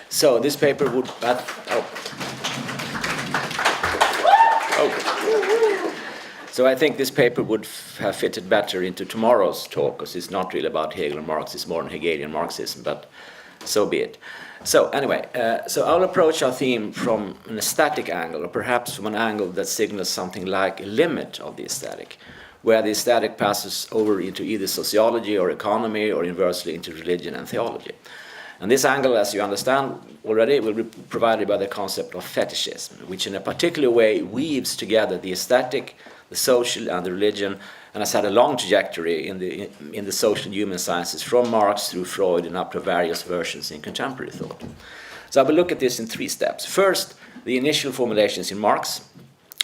So this paper would So I think this paper would have fitted better into tomorrow's talk, because it's not really about Hegel and Marx, it's more on Hegelian Marxism, but so be it. So anyway, so I'll approach our theme from an aesthetic angle, or perhaps from an angle that signals something like a limit of the aesthetic, where the aesthetic passes over into either sociology or economy, or inversely into religion and theology. And this angle, as you understand already, will be provided by the concept of fetishism, which in a particular way weaves together the aesthetic, the social, and the religion, and has had a long trajectory in the social and human sciences from Marx through Freud and up to various versions in contemporary thought. So I will look at this in three steps. First, the initial formulations in Marx,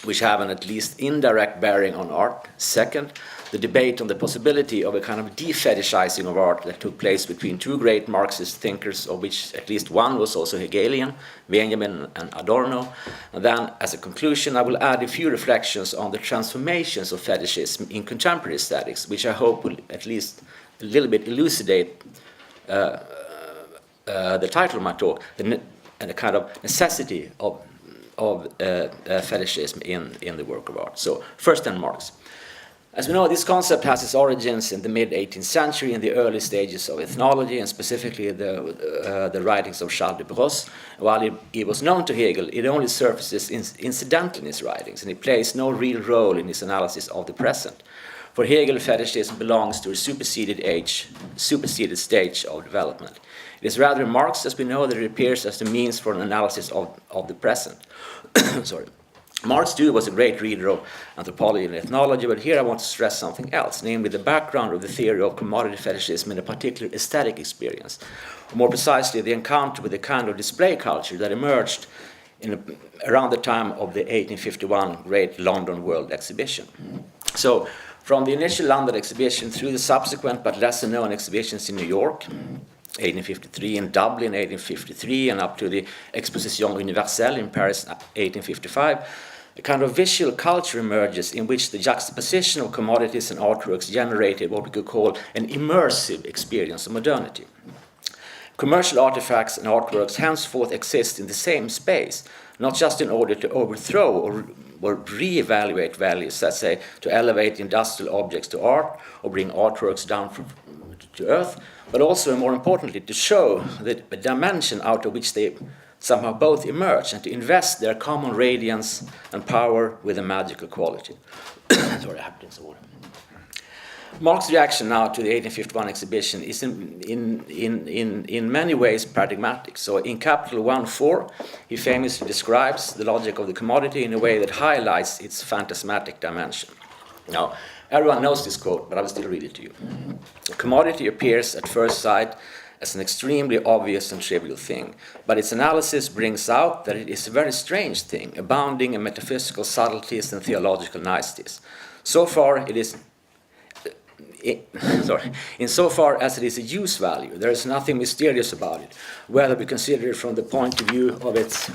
which have an at least indirect bearing on art. Second, the debate on the possibility of a kind of defetishizing of art that took place between two great Marxist thinkers, of which at least one was also Hegelian, Benjamin and Adorno. And then, as a conclusion, I will add a few reflections on the transformations of fetishism in contemporary aesthetics, which I hope will at least a little bit elucidate the title of my talk, and the kind of necessity of fetishism in the work of art. So, first then Marx. As we know, this concept has its origins in the mid-18th century in the early stages of ethnology, and specifically the writings of Charles de Brosse. While it was known to Hegel, it only surfaces incidentally in his writings, and it plays no real role in his analysis of the present. For Hegel, fetishism belongs to a superseded stage of development. It is rather in Marx, as we know, that it appears as the means for an analysis of the present. Sorry. Marx, too, was a great reader of anthropology and ethnology, but here I want to stress something else, namely the background of the theory of commodity fetishism in a particular aesthetic experience. Or more precisely, the encounter with the kind of display culture that emerged around the time of the 1851 Great London World Exhibition. So, from the initial London exhibition through the subsequent but lesser-known exhibitions in New York, 1853, in Dublin, 1853, and up to the Exposition Universelle in Paris, 1855, a kind of visual culture emerges in which the juxtaposition of commodities and artworks generated what we could call an immersive experience of modernity. Commercial artifacts and artworks henceforth exist in the same space, not just in order to overthrow or re-evaluate values, let's say, to elevate industrial objects to art or bring artworks down to earth, but also, and more importantly, to show the dimension out of which they somehow both emerge and to invest their common radiance and power with a magical quality. Sorry, I have to drink some water. Marx's reaction now to the 1851 exhibition is in many ways paradigmatic. So in Capital 1.4, he famously describes the logic of the commodity in a way that highlights its phantasmatic dimension. Now, everyone knows this quote, but I will still read it to you. A commodity appears at first sight as an extremely obvious and trivial thing, but its analysis brings out that it is a very strange thing, abounding in metaphysical subtleties and theological niceties. Insofar as it is a use value, there is nothing mysterious about it, whether we consider it from the point of view of its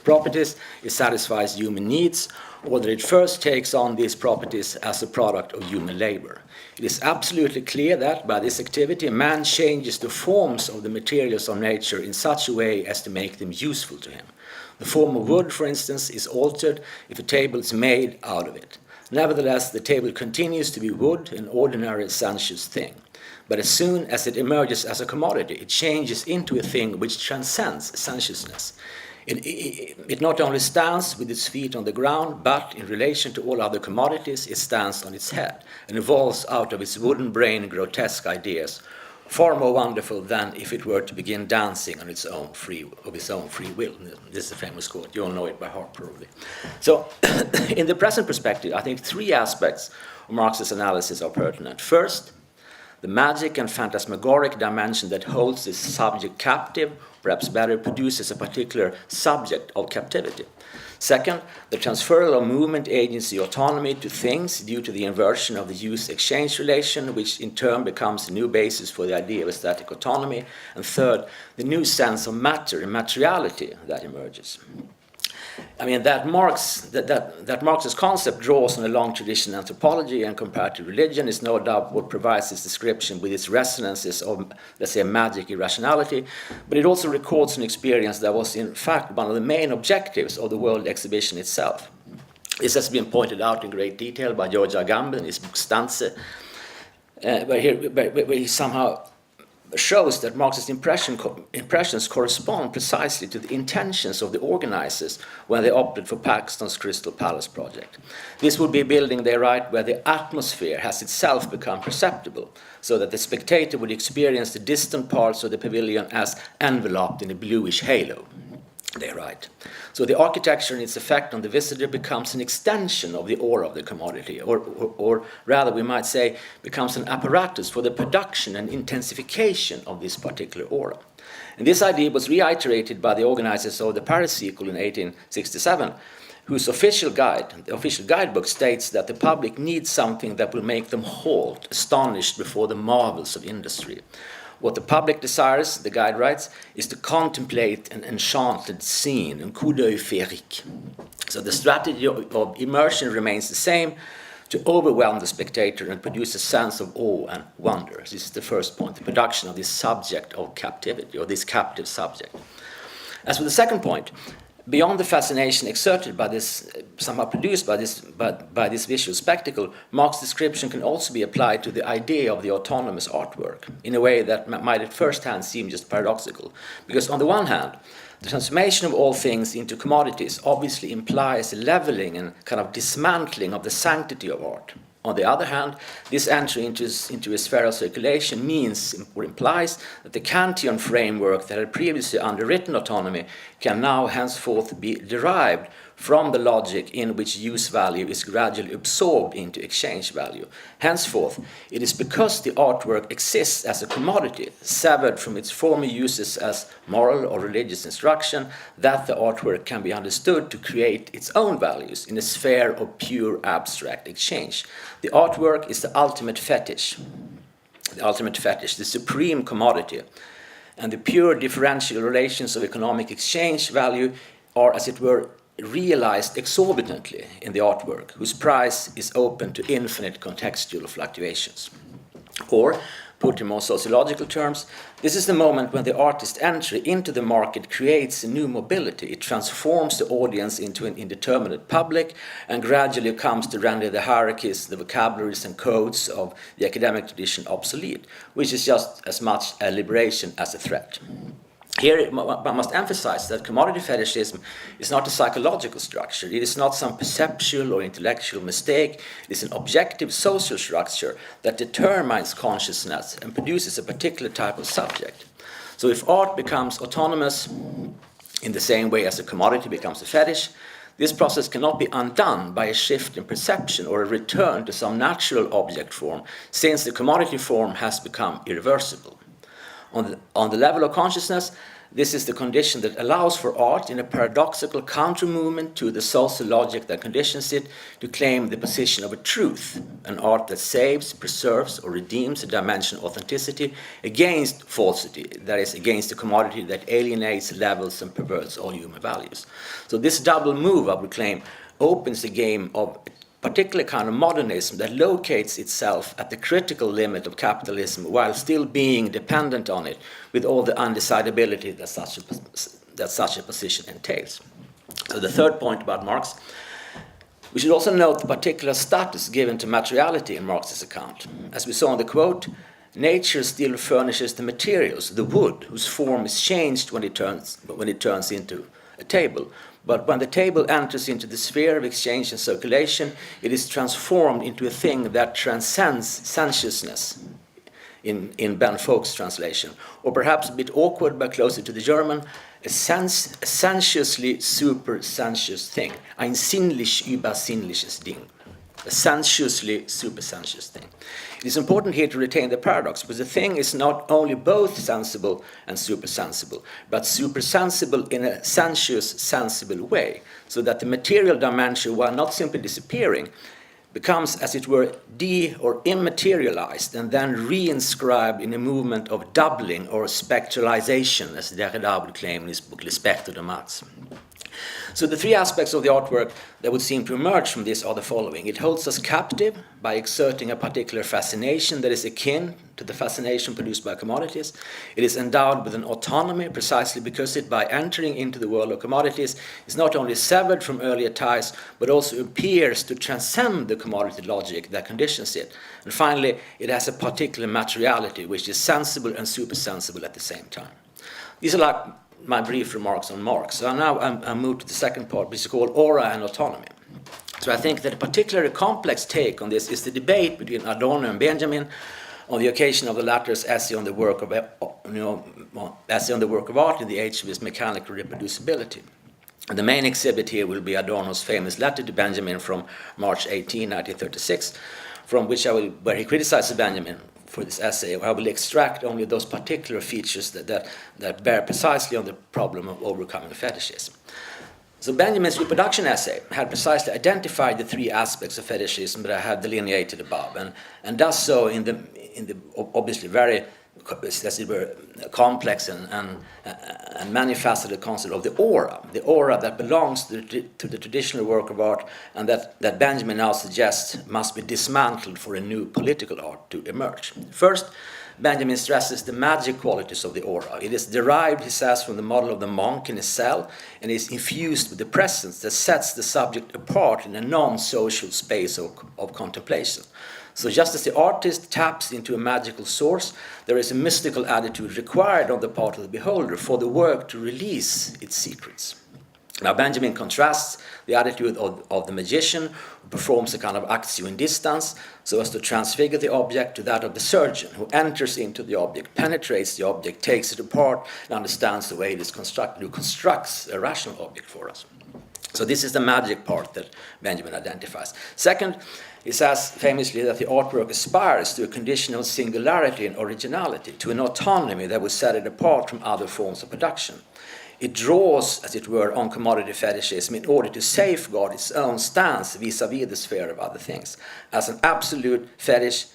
properties, it satisfies human needs, or that it first takes on these properties as a product of human labor. It is absolutely clear that, by this activity, man changes the forms of the materials of nature in such a way as to make them useful to him. The form of wood, for instance, is altered if a table is made out of it. Nevertheless, the table continues to be wood, an ordinary sensuous thing. But as soon as it emerges as a commodity, it changes into a thing which transcends sensuousness. It not only stands with its feet on the ground, but in relation to all other commodities, it stands on its head and evolves out of its wooden brain grotesque ideas, far more wonderful than if it were to begin dancing on its own free will. This is a famous quote. You all know it by heart, probably. So, in the present perspective, I think three aspects of Marx's analysis are pertinent. First, the magic and phantasmagoric dimension that holds this subject captive, perhaps better, produces a particular subject of captivity. Second, the transferal of movement agency autonomy to things due to the inversion of the use-exchange relation, which in turn becomes a new basis for the idea of aesthetic autonomy. And third, the new sense of matter and materiality that emerges. I mean, that Marx's concept draws on a long tradition in anthropology and comparative religion is no doubt what provides this description with its resonances of, let's say, magic irrationality, but it also records an experience that was in fact one of the main objectives of the World Exhibition itself. This has been pointed out in great detail by George Agamben in his book Stanze, where he somehow shows that Marx's impressions correspond precisely to the intentions of the organizers when they opted for Paxton's Crystal Palace project. This would be a building, they write, where the atmosphere has itself become perceptible, so that the spectator would experience the distant parts of the pavilion as enveloped in a bluish halo, they write. So the architecture and its effect on the visitor becomes an extension of the aura of the commodity, or rather we might say becomes an apparatus for the production and intensification of this particular aura. And this idea was reiterated by the organizers of the Paris Cycle in 1867, whose official guidebook states that the public needs something that will make them halt, astonished before the marvels of industry. What the public desires, the guide writes, is to contemplate an enchanted scene, un coup d'œil féerique. So the strategy of immersion remains the same, to overwhelm the spectator and produce a sense of awe and wonder. This is the first point, the production of this subject of captivity, or this captive subject. As for the second point, beyond the fascination exerted by this, somehow produced by this visual spectacle, Marx's description can also be applied to the idea of the autonomous artwork in a way that might at first hand seem just paradoxical. Because on the one hand, the transformation of all things into commodities obviously implies a leveling and kind of dismantling of the sanctity of art. On the other hand, this entry into a sphere of circulation means or implies that the Kantian framework that had previously underwritten autonomy can now henceforth be derived from the logic in which use value is gradually absorbed into exchange value. Henceforth, it is because the artwork exists as a commodity, severed from its former uses as moral or religious instruction, that the artwork can be understood to create its own values in a sphere of pure abstract exchange. The artwork is the ultimate fetish, the supreme commodity, and the pure differential relations of economic exchange value are, as it were, realized exorbitantly in the artwork, whose price is open to infinite contextual fluctuations. Or, put in more sociological terms, this is the moment when the artist's entry into the market creates a new mobility. It transforms the audience into an indeterminate public and gradually comes to render the hierarchies, the vocabularies and codes of the academic tradition obsolete, which is just as much a liberation as a threat. Here, one must emphasize that commodity fetishism is not a psychological structure. It is not some perceptual or intellectual mistake. It is an objective social structure that determines consciousness and produces a particular type of subject. So if art becomes autonomous in the same way as a commodity becomes a fetish, this process cannot be undone by a shift in perception or a return to some natural object form, since the commodity form has become irreversible. On the level of consciousness, this is the condition that allows for art in a paradoxical counter-movement to the social logic that conditions it to claim the position of a truth, an art that saves, preserves, or redeems a dimension of authenticity against falsity, that is, against the commodity that alienates, levels, and perverts all human values. So this double move, I would claim, opens the game of particular kind of modernism that locates itself at the critical limit of capitalism while still being dependent on it with all the undecidability that such a position entails. So the third point about Marx, we should also note the particular status given to materiality in Marx's account. As we saw in the quote, nature still furnishes the materials, the wood, whose form is changed when it turns into a table. But when the table enters into the sphere of exchange and circulation, it is transformed into a thing that transcends sensuousness, in Ben Folk's translation. Or perhaps a bit awkward but closer to the German, a sensuously super-sensuous thing. Ein sinnlich übersinnliches Ding. A sensuously supersensuous thing. It is important here to retain the paradox, because the thing is not only both sensible and supersensible, but supersensible in a sensuous, sensible way, so that the material dimension, while not simply disappearing, becomes, as it were, or immaterialized and then reinscribed in a movement of doubling or spectralization, as Derrida would claim in his book Le Spectre de Marx. So the three aspects of the artwork that would seem to emerge from this are the following. It holds us captive by exerting a particular fascination that is akin to the fascination produced by commodities. It is endowed with an autonomy precisely because it, by entering into the world of commodities, is not only severed from earlier ties, but also appears to transcend the commodity logic that conditions it. And finally, it has a particular materiality which is sensible and supersensible at the same time. These are like my brief remarks on Marx. So now I move to the second part, which is called aura and autonomy. So I think that a particularly complex take on this is the debate between Adorno and Benjamin on the occasion of the latter's essay on the work of art in the age of its mechanical reproducibility. And the main exhibit here will be Adorno's famous letter to Benjamin from March 18, 1936, from which where he criticizes Benjamin for this essay. I will extract only those particular features that bear precisely on the problem of overcoming fetishism. So Benjamin's reproduction essay had precisely identified the three aspects of fetishism that I have delineated above, and does so in the obviously very, as it were, complex and many-faceted concept of the aura that belongs to the traditional work of art, and that Benjamin now suggests must be dismantled for a new political art to emerge. First, Benjamin stresses the magic qualities of the aura. It is derived, he says, from the model of the monk in his cell, and is infused with the presence that sets the subject apart in a non-social space of contemplation. So just as the artist taps into a magical source, there is a mystical attitude required on the part of the beholder for the work to release its secrets. Now Benjamin contrasts the attitude of the magician, who performs a kind of actio in distans, so as to transfigure the object, to that of the surgeon, who enters into the object, penetrates the object, takes it apart, and understands the way it is constructed, who constructs a rational object for us. So this is the magic part that Benjamin identifies. Second, he says famously that the artwork aspires to a condition of singularity and originality, to an autonomy that would set it apart from other forms of production. It draws, as it were, on commodity fetishism in order to safeguard its own stance vis-à-vis the sphere of other things. As an absolute fetish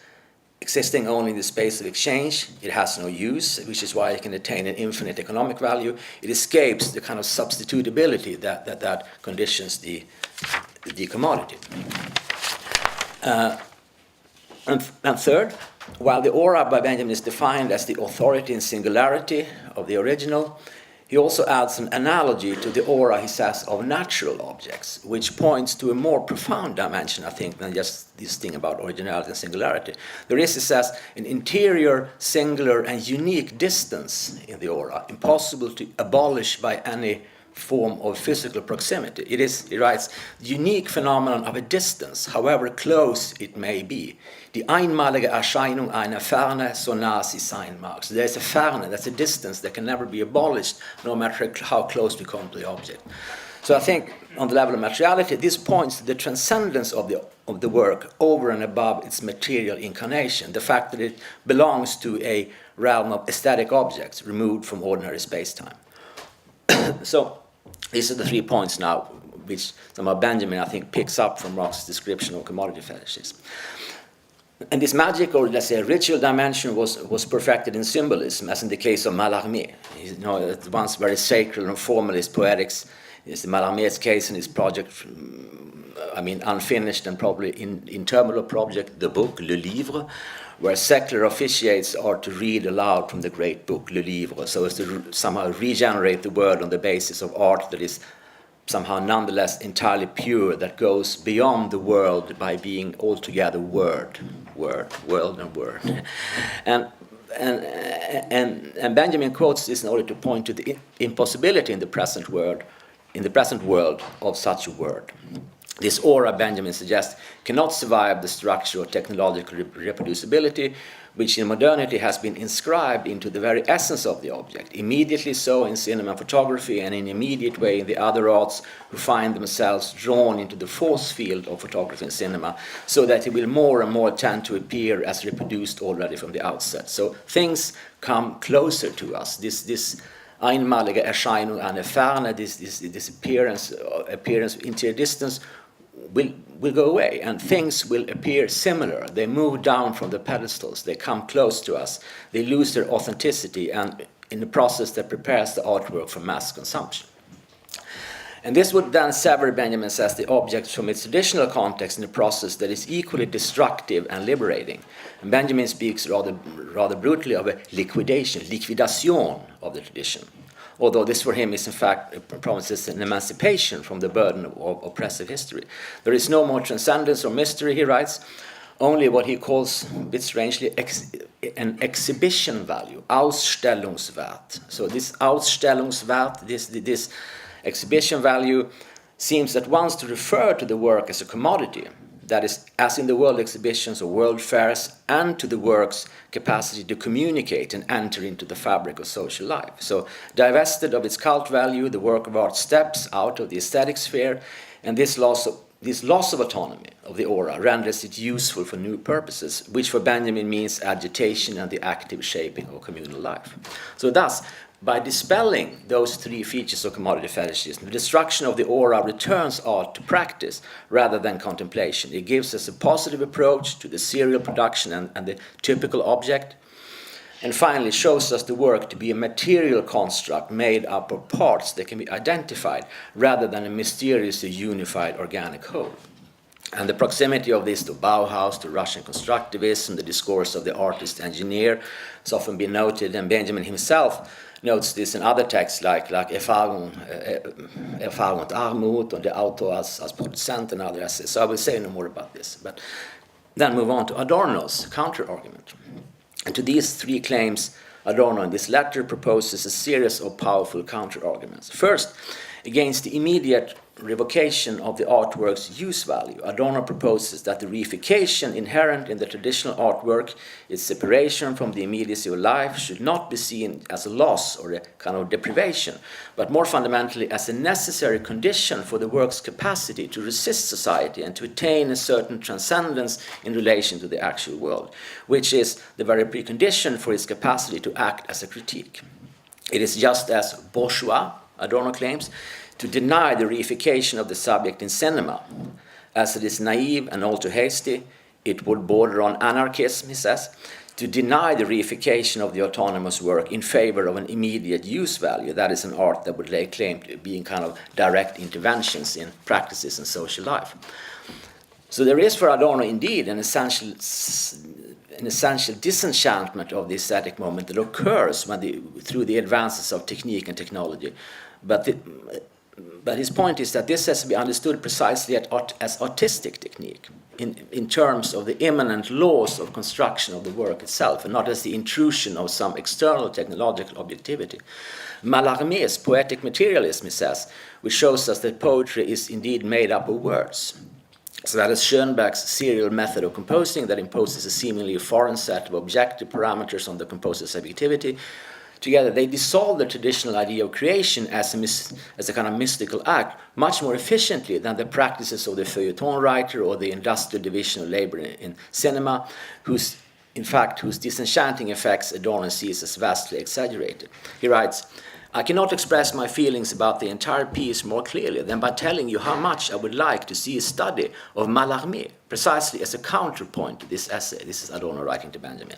existing only in the space of exchange, it has no use, which is why it can attain an infinite economic value. It escapes the kind of substitutability that conditions the commodity. And third, while the aura by Benjamin is defined as the authority and singularity of the original, he also adds an analogy to the aura, he says, of natural objects, which points to a more profound dimension, I think, than just this thing about originality and singularity. There is, he says, an interior, singular, and unique distance in the aura, impossible to abolish by any form of physical proximity. It is, he writes, the unique phenomenon of a distance, however close it may be. Die einmalige Erscheinung einer Ferne, so nah sie sein mag. So there's a Ferne, that's a distance that can never be abolished, no matter how close we come to the object. So I think, on the level of materiality, this points to the transcendence of the work over and above its material incarnation, the fact that it belongs to a realm of aesthetic objects removed from ordinary space-time. So these are the 3 points now, which somehow Benjamin, I think, picks up from Marx's description of commodity fetishism. And this magic, or let's say ritual dimension, was perfected in symbolism, as in the case of Mallarmé. You know, at once very sacred and formalist poetics is the Mallarmé's case in his project, unfinished and probably interminable project, the book, Le Livre, where secular officiates are to read aloud from the great book, Le Livre, so as to somehow regenerate the world on the basis of art that is somehow nonetheless entirely pure, that goes beyond the world by being altogether world and word. And Benjamin quotes this in order to point to the impossibility in the present world of such a word. This aura, Benjamin suggests, cannot survive the structure of technological reproducibility, which in modernity has been inscribed into the very essence of the object, immediately so in cinema and photography, and in an immediate way in the other arts, who find themselves drawn into the force field of photography and cinema, so that it will more and more tend to appear as reproduced already from the outset. So things come closer to us. This einmalige Erscheinung einer Ferne, this appearance, interior distance, will go away, and things will appear similar. They move down from the pedestals, they come close to us, they lose their authenticity, and in the process that prepares the artwork for mass consumption. And this would then sever, Benjamin says, the object from its traditional context in a process that is equally destructive and liberating. And Benjamin speaks rather brutally of a liquidation of the tradition. Although this for him is in fact promises an emancipation from the burden of oppressive history. There is no more transcendence or mystery, he writes, only what he calls, a bit strangely, an exhibition value, Ausstellungswert. So this Ausstellungswert, this exhibition value, seems at once to refer to the work as a commodity, that is, as in the world exhibitions or world fairs, and to the work's capacity to communicate and enter into the fabric of social life. So divested of its cult value, the work of art steps out of the aesthetic sphere, and this loss of autonomy of the aura renders it useful for new purposes, which for Benjamin means agitation and the active shaping of communal life. So thus, by dispelling those three features of commodity fetishism, the destruction of the aura returns art to practice rather than contemplation. It gives us a positive approach to the serial production and the typical object, and finally shows us the work to be a material construct made up of parts that can be identified rather than a mysteriously unified organic whole. And the proximity of this to Bauhaus, to Russian constructivism, the discourse of the artist-engineer has often been noted, and Benjamin himself notes this in other texts like Erfahrung und Armut und der Autor als Produzent and other essays. So I will say no more about this, but then move on to Adorno's counter-argument. And to these three claims, Adorno in this letter proposes a series of powerful counter-arguments. First, against the immediate revocation of the artwork's use value, Adorno proposes that the reification inherent in the traditional artwork, its separation from the immediacy of life, should not be seen as a loss or a kind of deprivation, but more fundamentally as a necessary condition for the work's capacity to resist society and to attain a certain transcendence in relation to the actual world, which is the very precondition for its capacity to act as a critique. It is just as bourgeois, Adorno claims, to deny the reification of the subject in cinema, as it is naive and all too hasty. It would border on anarchism, he says, to deny the reification of the autonomous work in favor of an immediate use value, that is an art that would lay claim to being kind of direct interventions in practices and social life. So there is for Adorno indeed an essential disenchantment of the aesthetic moment that occurs through the advances of technique and technology. But his point is that this has to be understood precisely as artistic technique in terms of the immanent laws of construction of the work itself, and not as the intrusion of some external technological objectivity. Mallarmé's poetic materialism, he says, which shows us that poetry is indeed made up of words. So that is Schoenberg's serial method of composing that imposes a seemingly foreign set of objective parameters on the composer's subjectivity. Together, they dissolve the traditional idea of creation as a kind of mystical act much more efficiently than the practices of the feuilleton writer or the industrial division of labor in cinema, whose disenchanting effects Adorno sees as vastly exaggerated. He writes, I cannot express my feelings about the entire piece more clearly than by telling you how much I would like to see a study of Mallarmé, precisely as a counterpoint to this essay. This is Adorno writing to Benjamin.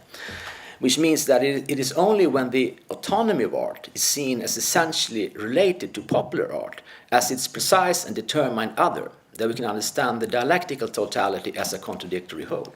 Which means that it is only when the autonomy of art is seen as essentially related to popular art, as its precise and determined other, that we can understand the dialectical totality as a contradictory whole.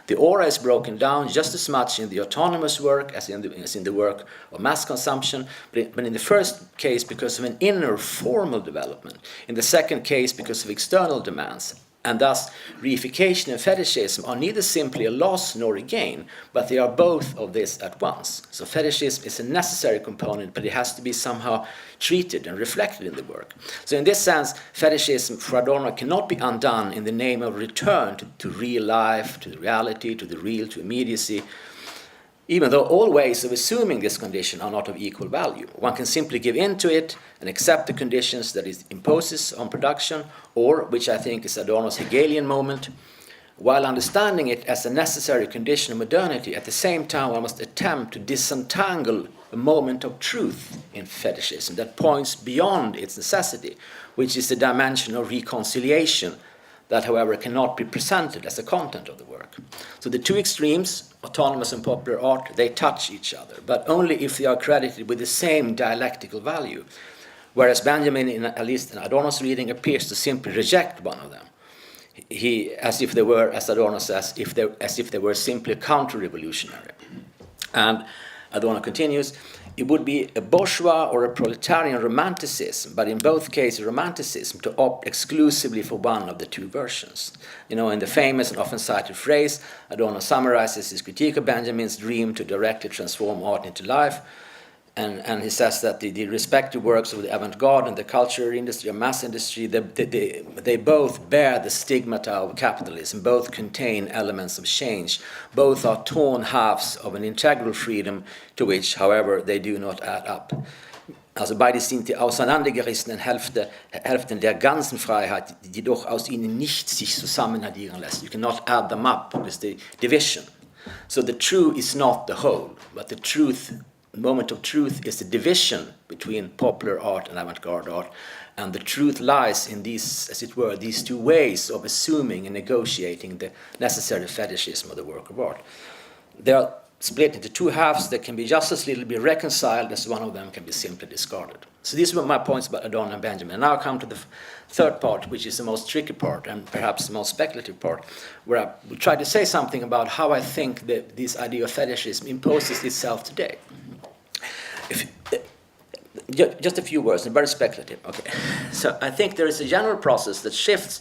The aura is broken down just as much in the autonomous work as in the work of mass consumption, but in the first case because of an inner formal development, in the second case because of external demands. And thus, reification and fetishism are neither simply a loss nor a gain, but they are both of this at once. So fetishism is a necessary component, but it has to be somehow treated and reflected in the work. So in this sense, fetishism for Adorno cannot be undone in the name of return to real life, to the reality, to the real, to immediacy, even though all ways of assuming this condition are not of equal value. One can simply give in to it and accept the conditions that it imposes on production, or, which I think is Adorno's Hegelian moment, while understanding it as a necessary condition of modernity, at the same time one must attempt to disentangle a moment of truth in fetishism that points beyond its necessity, which is the dimension of reconciliation that, however, cannot be presented as the content of the work. So the two extremes, autonomous and popular art, they touch each other, but only if they are credited with the same dialectical value, whereas Benjamin, at least in Adorno's reading, appears to simply reject one of them. As if they were, as Adorno says, as if they were simply counter-revolutionary. And Adorno continues, it would be a bourgeois or a proletarian romanticism, but in both cases romanticism, to opt exclusively for one of the two versions. In the famous and often cited phrase, Adorno summarizes his critique of Benjamin's dream to directly transform art into life, and he says that the respective works of the avant-garde and the culture industry or mass industry, they both bear the stigmata of capitalism, both contain elements of change, both are torn halves of an integral freedom to which, however, they do not add up. Also beide sind die auseinandergerissenen Hälften der ganzen Freiheit, die doch aus ihnen nicht sich zusammenaddieren lässt. You cannot add them up with the division. So the true is not the whole, but the truth, moment of truth, is the division between popular art and avant-garde art, and the truth lies in these, as it were, these two ways of assuming and negotiating the necessary fetishism of the work of art. They are split into two halves that can be just as little be reconciled as one of them can be simply discarded. So these were my points about Adorno and Benjamin. And now I come to the third part, which is the most tricky part and perhaps the most speculative part, where I will try to say something about how I think that this idea of fetishism imposes itself today. Just a few words, and very speculative. Okay, so I think there is a general process that shifts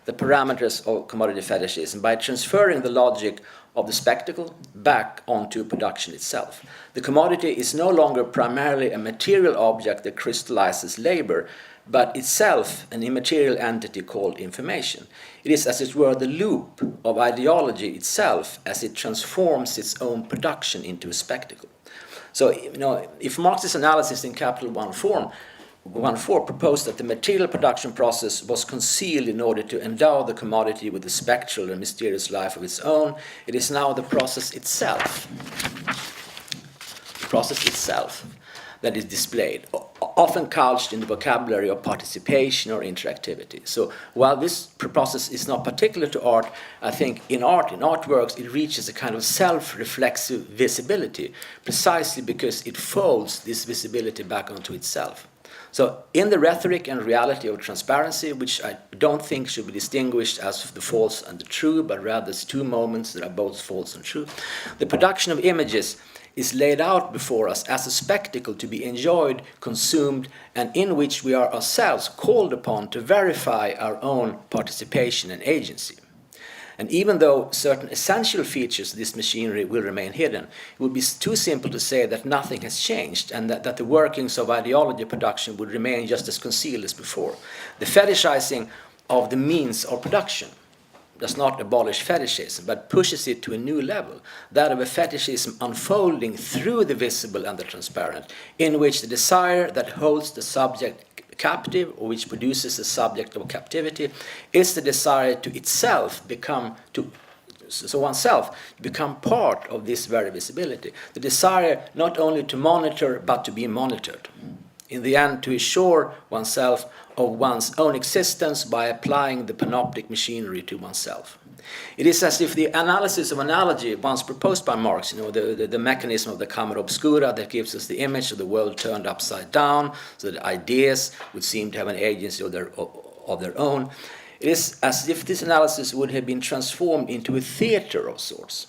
the parameters of commodity fetishism by transferring the logic of the spectacle back onto production itself. The commodity is no longer primarily a material object that crystallizes labor, but itself an immaterial entity called information. It is, as it were, the loop of ideology itself as it transforms its own production into a spectacle. So, if Marx's analysis in Capital 1.4 proposed that the material production process was concealed in order to endow the commodity with a spectral and mysterious life of its own, it is now the process itself that is displayed, often couched in the vocabulary of participation or interactivity. So while this process is not particular to art, I think in artworks, it reaches a kind of self-reflexive visibility, precisely because it folds this visibility back onto itself. So in the rhetoric and reality of transparency, which I don't think should be distinguished as the false and the true, but rather as two moments that are both false and true, the production of images is laid out before us as a spectacle to be enjoyed, consumed, and in which we are ourselves called upon to verify our own participation and agency. And even though certain essential features of this machinery will remain hidden, it would be too simple to say that nothing has changed and that the workings of ideology production would remain just as concealed as before. The fetishizing of the means of production does not abolish fetishism, but pushes it to a new level, that of a fetishism unfolding through the visible and the transparent, in which the desire that holds the subject captive, or which produces the subject of captivity, is the desire to itself become part of this very visibility. The desire not only to monitor, but to be monitored. In the end, to assure oneself of one's own existence by applying the panoptic machinery to oneself. It is as if the analysis of analogy once proposed by Marx, the mechanism of the camera obscura that gives us the image of the world turned upside down, so that ideas would seem to have an agency of their own. It is as if this analysis would have been transformed into a theater of sorts,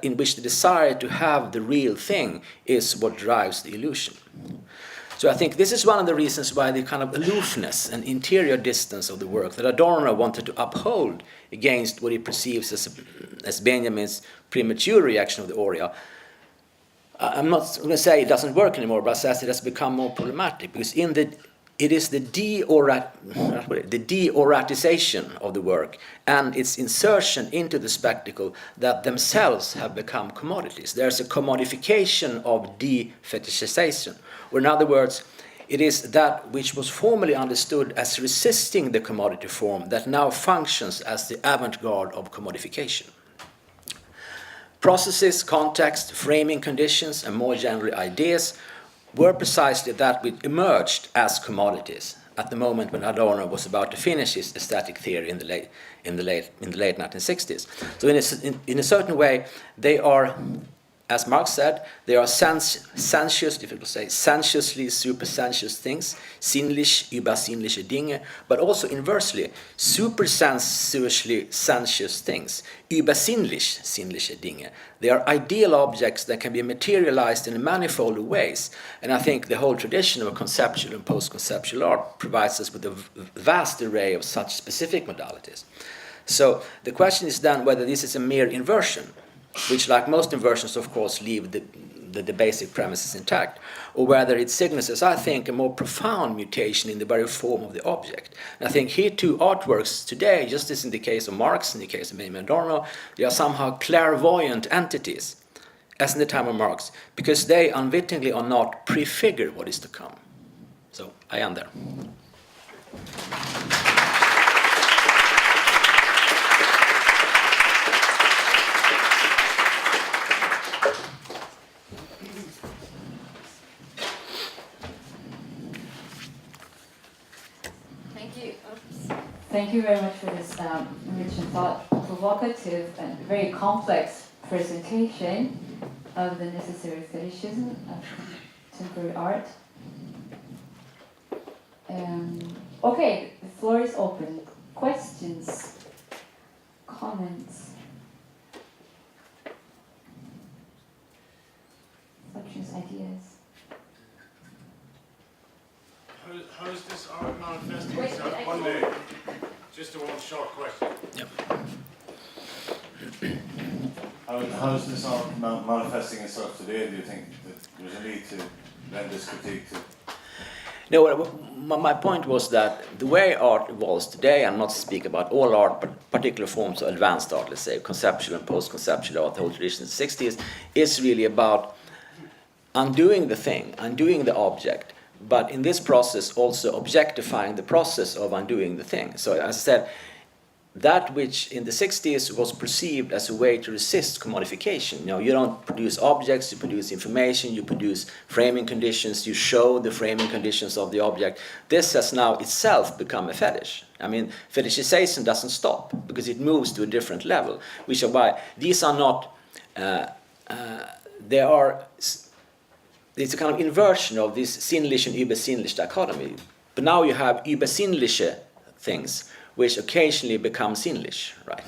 in which the desire to have the real thing is what drives the illusion. So I think this is one of the reasons why the kind of aloofness and interior distance of the work that Adorno wanted to uphold against what he perceives as Benjamin's premature reaction of the aura. I'm not going to say it doesn't work anymore, but says it has become more problematic, because it is the deoratization of the work and its insertion into the spectacle that themselves have become commodities. There's a commodification of de-fetishization. Or in other words, it is that which was formerly understood as resisting the commodity form that now functions as the avant-garde of commodification. Processes, context, framing conditions, and more generally ideas were precisely that which emerged as commodities at the moment when Adorno was about to finish his aesthetic theory in the late 1960s. So in a certain way, they are as Marx said, there are sensuous, difficult to say, sensuously supersensuous things, sinnlich, übersinnliche Dinge, but also inversely, supersensuously sensuous things, übersinnlich, sinnliche Dinge. They are ideal objects that can be materialized in manifold ways, and I think the whole tradition of conceptual and post-conceptual art provides us with a vast array of such specific modalities. So the question is then whether this is a mere inversion, which, like most inversions, of course, leave the basic premises intact, or whether it signals, as I think, a more profound mutation in the very form of the object. And I think here too, artworks today, just as in the case of Marx, in the case of Adorno, they are somehow clairvoyant entities, as in the time of Marx, because they unwittingly or not prefigure what is to come. So I end there. Thank you very much for this rich and thought-provocative and very complex presentation of the necessary fetishism of contemporary art. Okay, the floor is open. Questions, comments, reflections, ideas. How is this art manifesting itself one day? Just a one short question. Yep. How is this art manifesting itself today? Do you think that there's a need to lend this critique to? No, my point was that the way art evolves today, I'm not speaking about all art, but particular forms of advanced art, let's say, conceptual and post-conceptual art, the whole tradition of the 60s, is really about undoing the thing, undoing the object, but in this process also objectifying the process of undoing the thing. So as I said, that which in the 60s was perceived as a way to resist commodification. You know, you don't produce objects, you produce information, you produce framing conditions, you show the framing conditions of the object. This has now itself become a fetish. I mean, fetishization doesn't stop because it moves to a different level, which is why these are not, it's a kind of inversion of this sinnlich and übersinnlich dichotomy. But now you have übersinnliche things, which occasionally become sinnlich, right?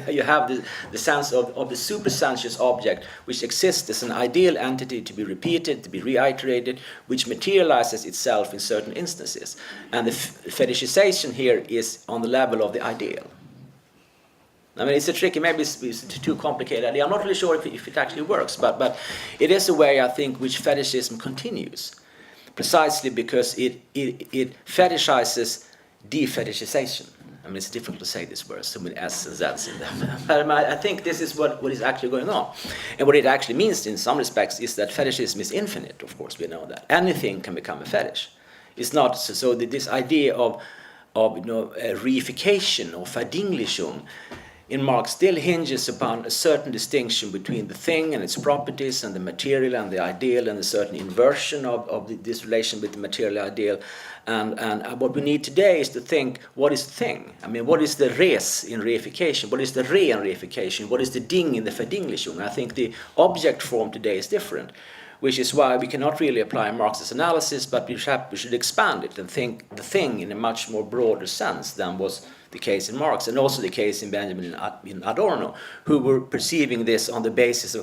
You have the sense of the supersensuous object, which exists as an ideal entity to be repeated, to be reiterated, which materializes itself in certain instances. And the fetishization here is on the level of the ideal. I mean, it's a tricky, maybe it's too complicated idea. I'm not really sure if it actually works, but it is a way, I think, which fetishism continues, precisely because it fetishizes defetishization. I mean, it's difficult to say this word, so many S and Z's in them. But I think this is what is actually going on. And what it actually means in some respects is that fetishism is infinite, of course, we know that. Anything can become a fetish. It's not, so this idea of reification or Verdinglichung in Marx still hinges upon a certain distinction between the thing and its properties and the material and the ideal and a certain inversion of this relation with the material ideal. And what we need today is to think, what is the thing? I mean, what is the res in reification? What is the re in reification? What is the ding in the Verdinglichung? I think the object form today is different, which is why we cannot really apply Marx's analysis, but we should expand it and think the thing in a much more broader sense than was the case in Marx, and also the case in Benjamin in Adorno, who were perceiving this on the basis of